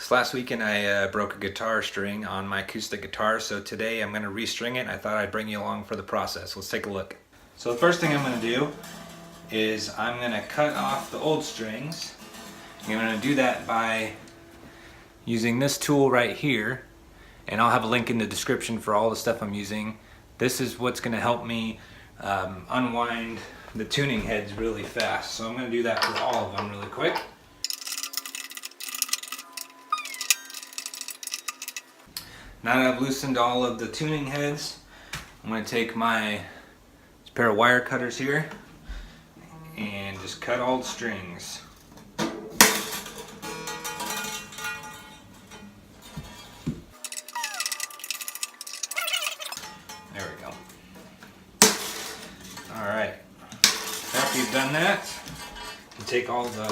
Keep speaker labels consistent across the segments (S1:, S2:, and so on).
S1: So last weekend I broke a guitar string on my acoustic guitar, so today I'm going to restring it. I thought I'd bring you along for the process. Let's take a look. So the first thing I'm going to do is I'm going to cut off the old strings. I'm going to do that by using this tool right here, and I'll have a link in the description for all the stuff I'm using. This is what's going to help me unwind the tuning heads really fast. So I'm going to do that for all of them really quick. Now that I've loosened all of the tuning heads, I'm going to take my pair of wire cutters here and just cut all the strings. There we go. Alright, after you've done that, you take all the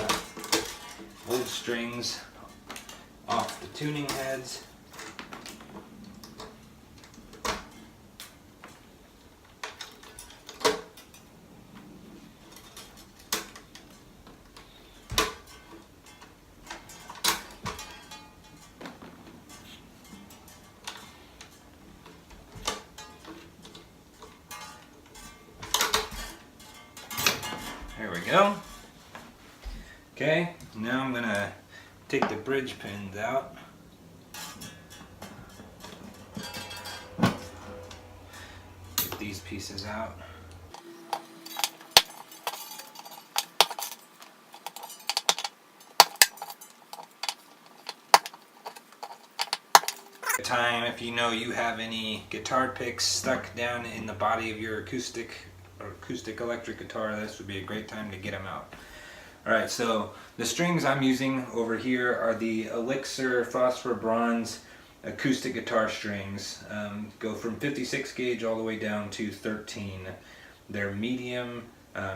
S1: old strings off the tuning heads. There we go. Okay, now I'm gonna take the bridge pins out. Get these pieces out. If you know you have any guitar picks stuck down in the body of your acoustic or acoustic electric guitar, this would be a great time to get them out. Alright, so the strings I'm using over here are the Elixir Phosphor Bronze acoustic guitar strings. Go from 56 gauge all the way down to 13. They're medium.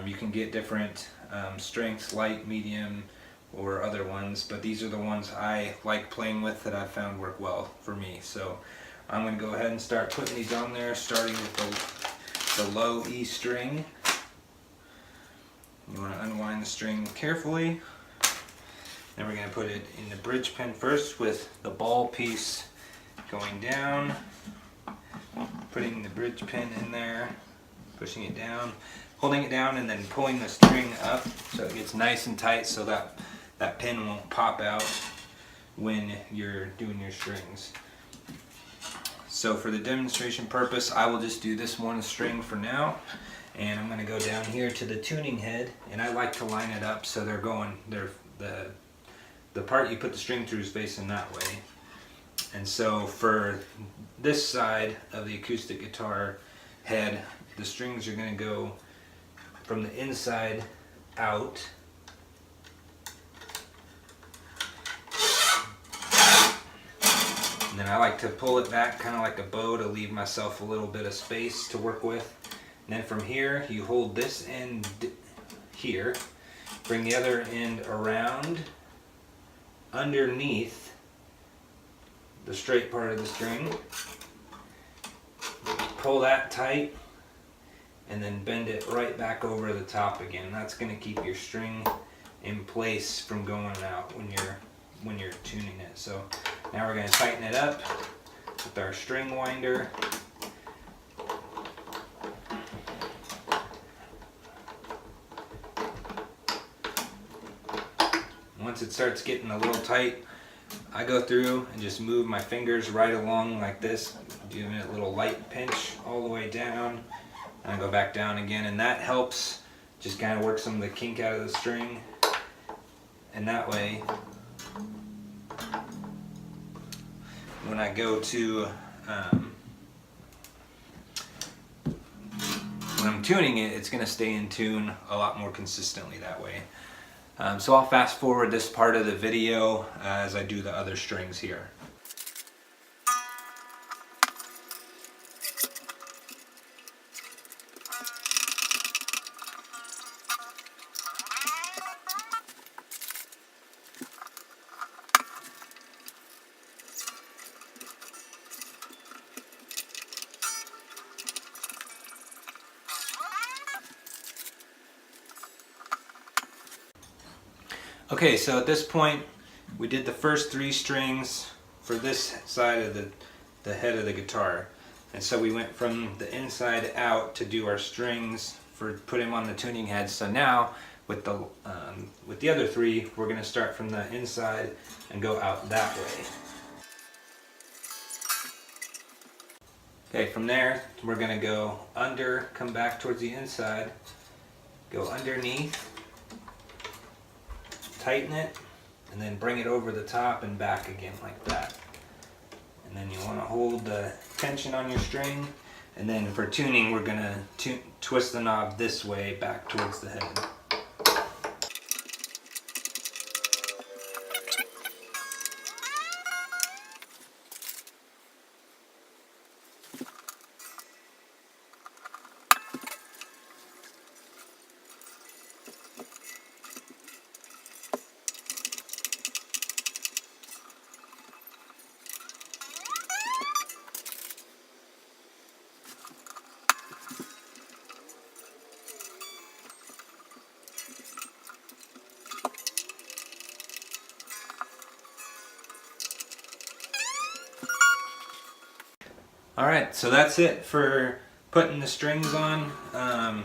S1: You can get different strengths, light, medium, or other ones, but these are the ones I like playing with that I found work well for me. So I'm going to go ahead and start putting these on there, starting with the low E string. You want to unwind the string carefully. Then we're going to put it in the bridge pin first with the ball piece going down, putting the bridge pin in there, pushing it down, holding it down, and then pulling the string up so it gets nice and tight so that pin won't pop out when you're doing your strings. So for the demonstration purpose, I will just do this one string for now, and I'm going to go down here to the tuning head, and I like to line it up so the part you put the string through is facing that way. And so for this side of the acoustic guitar head, the strings are going to go from the inside out. And then I like to pull it back kind of like a bow to leave myself a little bit of space to work with. And then from here, you hold this end here, bring the other end around underneath the straight part of the string, pull that tight, and then bend it right back over the top again. That's going to keep your string in place from going out when you're tuning it. So now we're going to tighten it up with our string winder. Once it starts getting a little tight, I go through and just move my fingers right along like this, giving it a little light pinch all the way down, and I go back down again, and that helps just kind of work some of the kink out of the string. And that way, when I go to when I'm tuning it, it's going to stay in tune a lot more consistently that way. So I'll fast forward this part of the video as I do the other strings here. Okay, so at this point we did the first 3 strings for this side of the head of the guitar. And so we went from the inside out to do our strings for put them on the tuning head. So now with the other 3, we're going to start from the inside and go out that way. Okay, from there we're going to go under, come back towards the inside, go underneath, tighten it, and then bring it over the top and back again like that. And then you want to hold the tension on your string, and then for tuning we're going to twist the knob this way back towards the head. Alright, so that's it for putting the strings on. I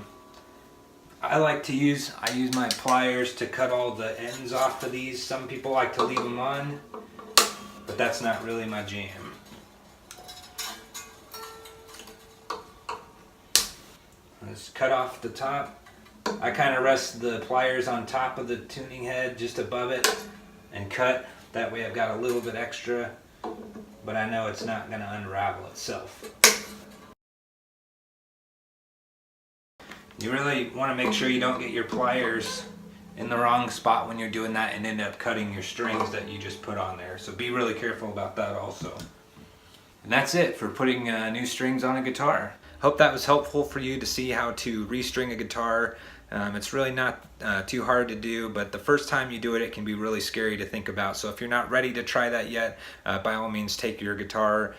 S1: use my pliers to cut all the ends off of these. Some people like to leave them on, but that's not really my jam. Let's cut off the top. I kind of rest the pliers on top of the tuning head, just above it, and cut. That way I've got a little bit extra, but I know it's not going to unravel itself. You really want to make sure you don't get your pliers in the wrong spot when you're doing that and end up cutting your strings that you just put on there. So be really careful about that also. And that's it for putting new strings on a guitar. Hope that was helpful for you to see how to restring a guitar. It's really not too hard to do, but the first time you do it, it can be really scary to think about. So if you're not ready to try that yet, by all means take your guitar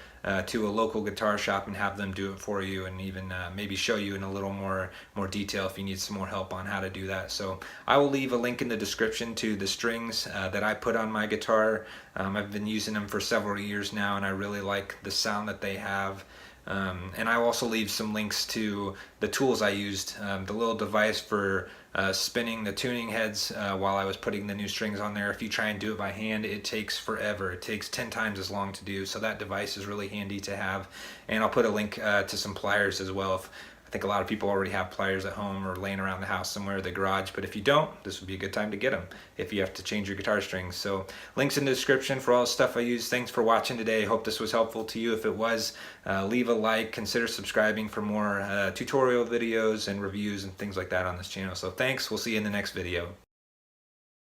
S1: to a local guitar shop and have them do it for you, and even maybe show you in a little more detail if you need some more help on how to do that. So I will leave a link in the description to the strings that I put on my guitar. I've been using them for several years now, and I really like the sound that they have. And I will also leave some links to the tools I used, the little device for spinning the tuning heads while I was putting the new strings on there. If you try and do it by hand, it takes forever. It takes 10 times as long to do, so that device is really handy to have. And I'll put a link to some pliers as well. I think a lot of people already have pliers at home or laying around the house somewhere in the garage, but if you don't, this would be a good time to get them if you have to change your guitar strings. So links in the description for all the stuff I use. Thanks for watching today. Hope this was helpful to you. If it was, leave a like, consider subscribing for more tutorial videos and reviews and things like that on this channel. So thanks, we'll see you in the next video.